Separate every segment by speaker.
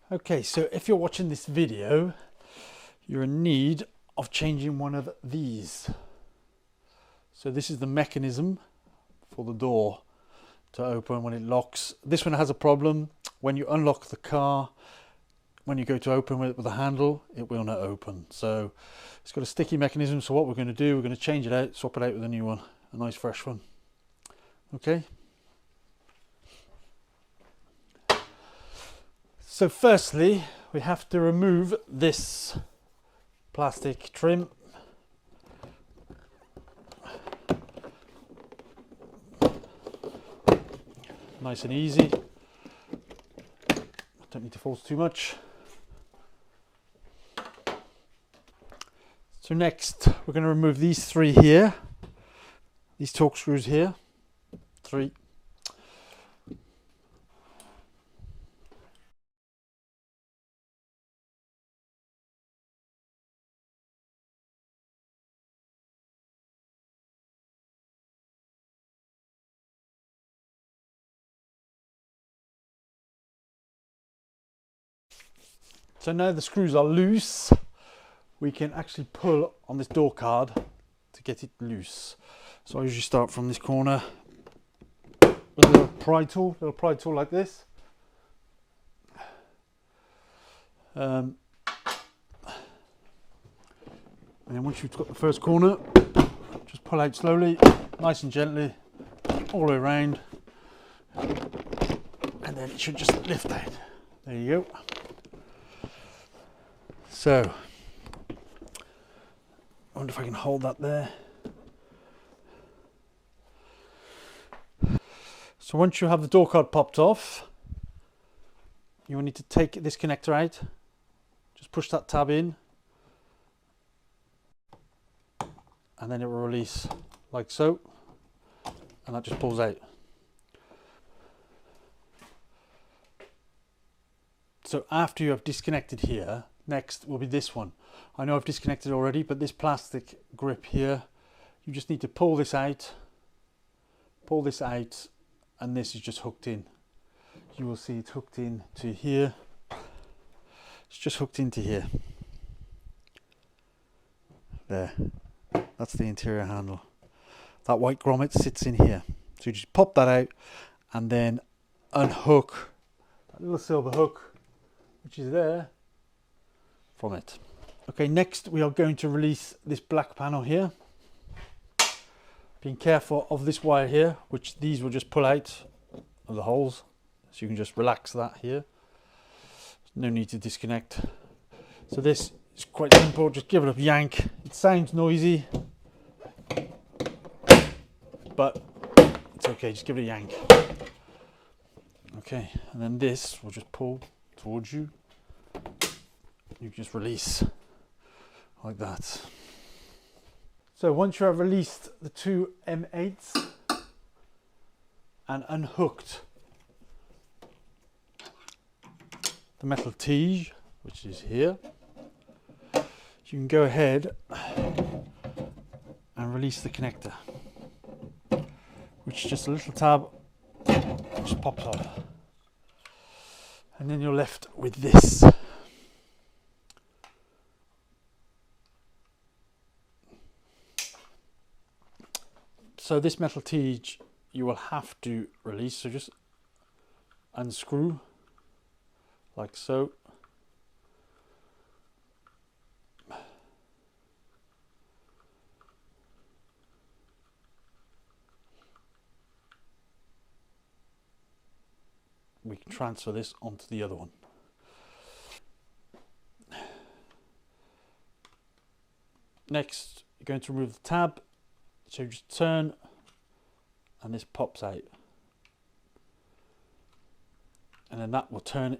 Speaker 1: Okay, so if you're watching this video, you're in need of changing one of these. So this is the mechanism for the door to open when it locks. This one has a problem. When you unlock the car, when you go to open it with a handle, it will not open. So it's got a sticky mechanism. So what we're going to do, we're going to change it out, swap it out with a new one, a nice fresh one. Okay. So firstly, we have to remove this plastic trim. Nice and easy. Don't need to force too much. So next, we're going to remove these three here. These torque screws here. 3. So now the screws are loose, we can actually pull on this door card to get it loose. So I usually start from this corner with a little pry tool like this. And then once you've got the first corner, just pull out slowly, nice and gently, all the way around, and then it should just lift out. There you go. So, I wonder if I can hold that there. So once you have the door card popped off, you will need to take this connector out. Just push that tab in, and then it will release like so, and that just pulls out. So after you have disconnected here, next will be this one. I know I've disconnected already, but this plastic grip here, you just need to pull this out, and this is just hooked in. You will see it's hooked in to here. It's just hooked into here. There. That's the interior handle. That white grommet sits in here. So you just pop that out and then unhook that little silver hook, which is there, from it. Okay, next we are going to release this black panel here. Being careful of this wire here, which these will just pull out of the holes. So you can just relax that here. No need to disconnect. So this is quite simple, just give it a yank. It sounds noisy, but it's okay, just give it a yank. Okay, and then this will just pull towards you. You just release like that. So once you have released the two M8s and unhooked the metal tige, which is here, you can go ahead and release the connector, which is just a little tab, just pops off, and then you're left with this. So this metal tige you will have to release, so just unscrew like so. We can transfer this onto the other one. Next, you're going to remove the tab. So you just turn and this pops out. And then that will turn.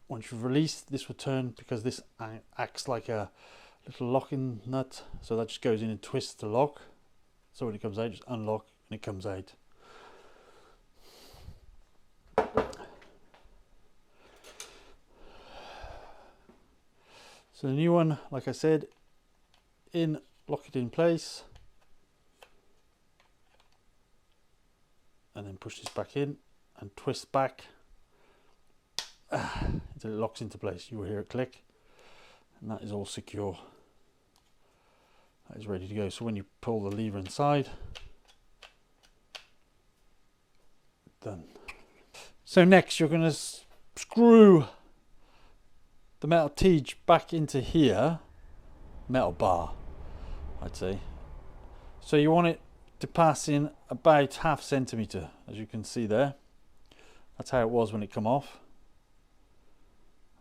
Speaker 1: Once you've released, this will turn because this acts like a little locking nut. So that just goes in and twists the lock. So when it comes out, just unlock and it comes out. So the new one, like I said, lock it in place, and then push this back in and twist back. until it locks into place. You will hear it click, and that is all secure. That is ready to go. So when you pull the lever inside, done. So next you're going to screw the metal tige back into here, metal bar I'd say. So you want it to pass in about ½ centimetre, as you can see there. That's how it was when it come off.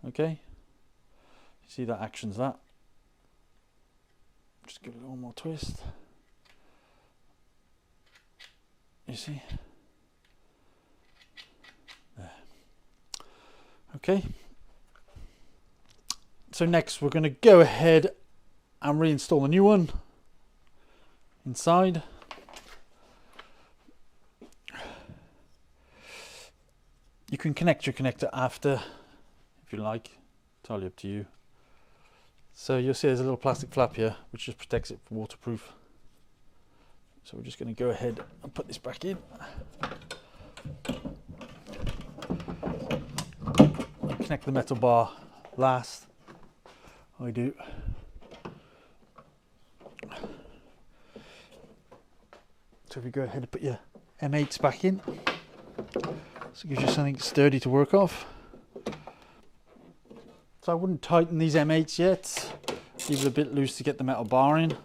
Speaker 1: Okay, you see that actions that. Just give it one more twist. You see? There. Okay. So next we're going to go ahead and reinstall a new one inside. You can connect your connector after if you like, entirely up to you. So you'll see there's a little plastic flap here which just protects it from waterproof. So we're just going to go ahead and put this back in. Connect the metal bar last. I do. So if you go ahead and put your M8s back in, so it gives you something sturdy to work off. So I wouldn't tighten these M8s yet, leave it a bit loose to get the metal bar in.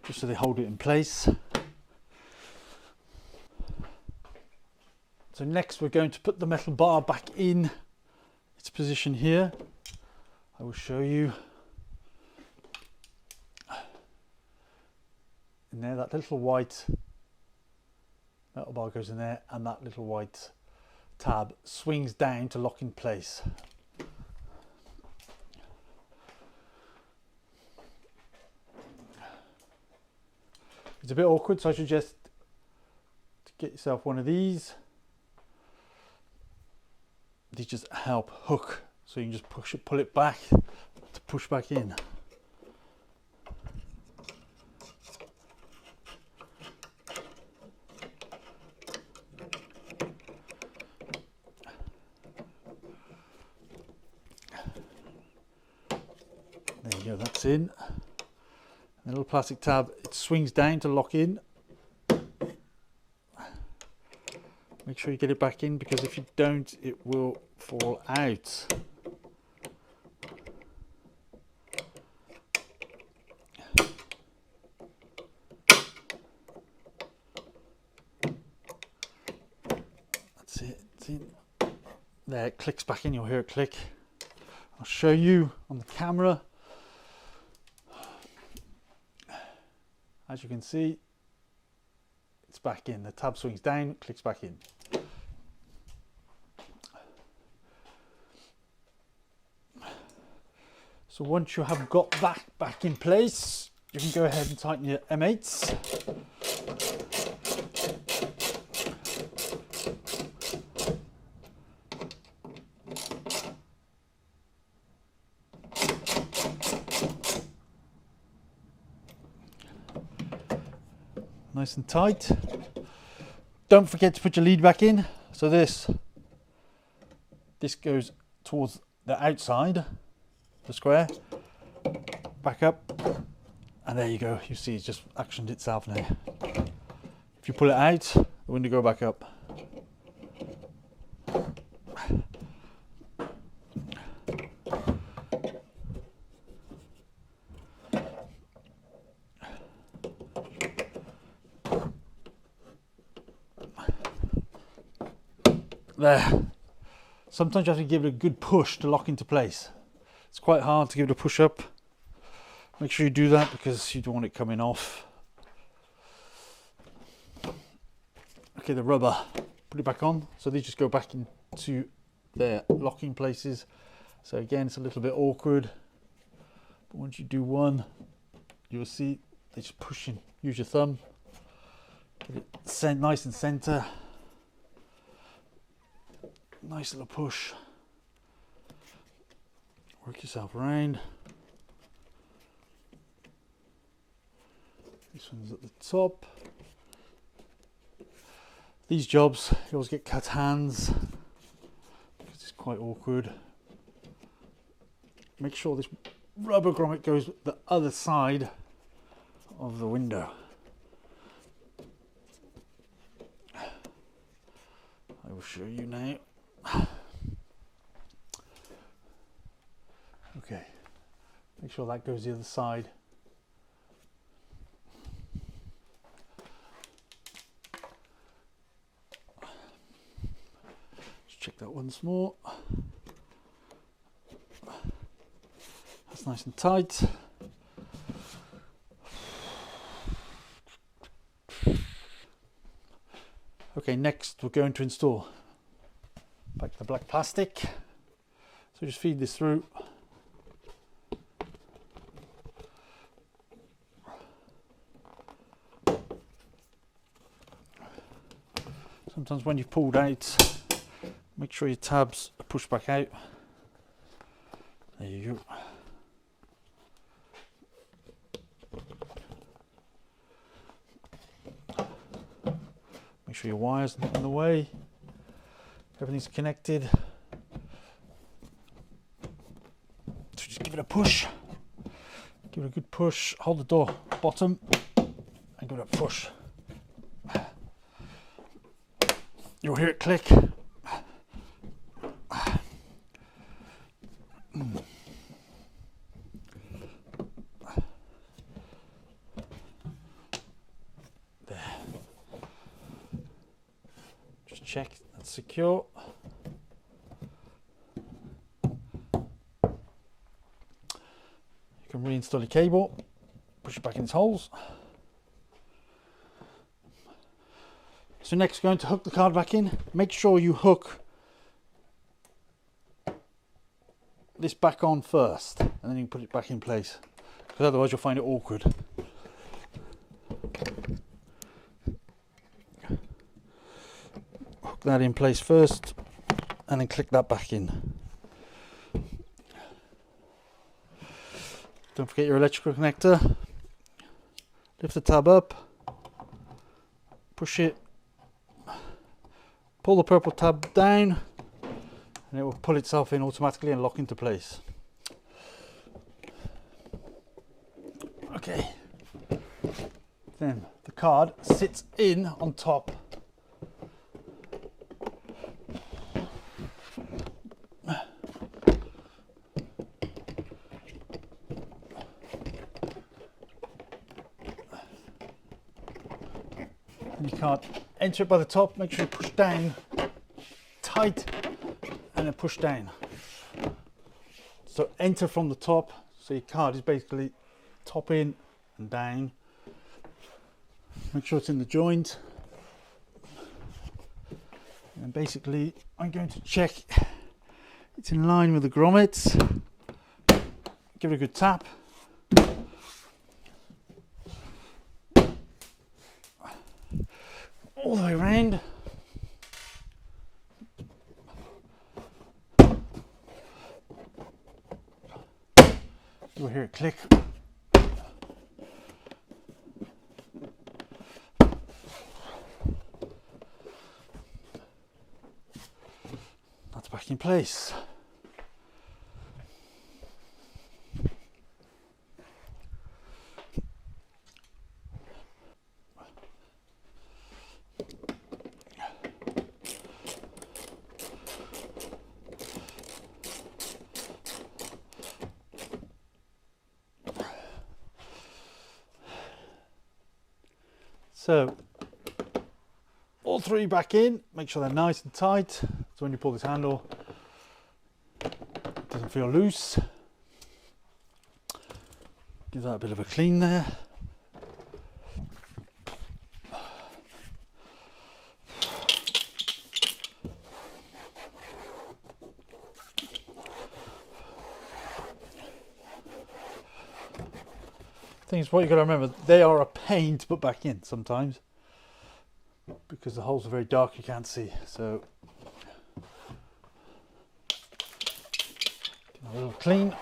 Speaker 1: Just so they hold it in place. So next we're going to put the metal bar back in its position here. I will show you. In there, that little white metal bar goes in there, and that little white tab swings down to lock in place. It's a bit awkward, so I suggest to get yourself one of these. These just help hook, so you can just push it, pull it back to push back in. There you go, that's in. A little plastic tab, it swings down to lock in. Make sure you get it back in, because if you don't, it will fall out. That's it, it's in. There, it clicks back in, you'll hear it click. I'll show you on the camera. As you can see, it's back in. The tab swings down, clicks back in. So once you have got that back in place, you can go ahead and tighten your M8s. Nice and tight. Don't forget to put your lead back in. So this goes towards the outside, the square, back up, and there you go. You see it's just actioned itself now. If you pull it out, the window go back up. There. Sometimes you have to give it a good push to lock into place. It's quite hard to give it a push up. Make sure you do that because you don't want it coming off. Okay, the rubber, put it back on. So these just go back into their locking places. So again, it's a little bit awkward, but once you do one, you'll see they just push in. Use your thumb, get it nice and center. Nice little push. Work yourself around. This one's at the top. These jobs, you always get cut hands because it's quite awkward. Make sure this rubber grommet goes the other side of the window. I will show you now. Okay, make sure that goes the other side. Just check that once more. That's nice and tight. Okay, next we're going to install back the black plastic. So just feed this through. Sometimes when you've pulled out, make sure your tabs are pushed back out. There you go. Make sure your wire's not in the way. Everything's connected. So just give it a push. Give it a good push. Hold the door bottom and give it a push. You'll hear it click. There. Just check that's secure. You can reinstall your cable, push it back in its holes. So next we're going to hook the card back in. Make sure you hook this back on first and then you can put it back in place, because otherwise you'll find it awkward. Hook that in place first and then click that back in. Don't forget your electrical connector. Lift the tab up, push it, pull the purple tab down and it will pull itself in automatically and lock into place. Okay, then the card sits in on top. And you can't enter it by the top, make sure you push down tight and then push down. So enter from the top, so your card is basically top in and down. Make sure it's in the joint. And basically I'm going to check it's in line with the grommets. Give it a good tap. All the way around. You'll hear it click. That's back in place. So all three back in, make sure they're nice and tight, so when you pull this handle it doesn't feel loose. Give that a bit of a clean there. Thing is, what you've got to remember, they are a pain to put back in sometimes because the holes are very dark, you can't see. So a little clean,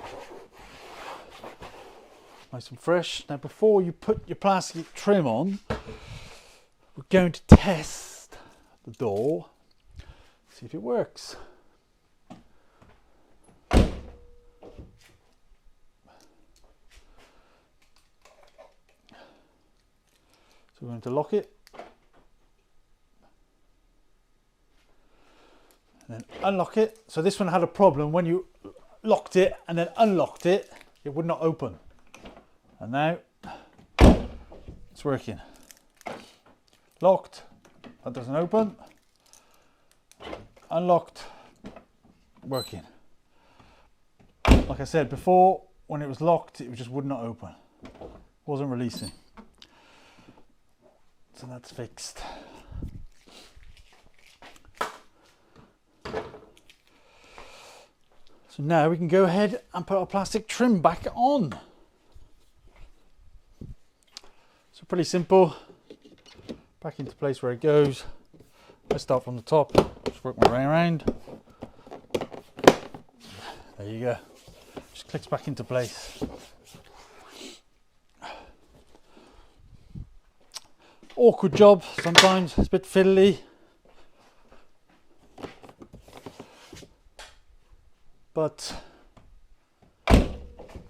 Speaker 1: nice and fresh. Now before you put your plastic trim on, we're going to test the door, see if it works. So we're going to lock it. And then unlock it. So this one had a problem. When you locked it and then unlocked it, it would not open. And now it's working. Locked, that doesn't open. Unlocked, working. Like I said before, when it was locked, it just would not open. Wasn't releasing. So that's fixed. So now we can go ahead and put our plastic trim back on. So pretty simple. Back into place where it goes. Let's start from the top. Just work my way around. There you go. Just clicks back into place. Awkward job sometimes. It's a bit fiddly. But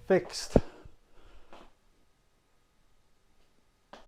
Speaker 1: fixed.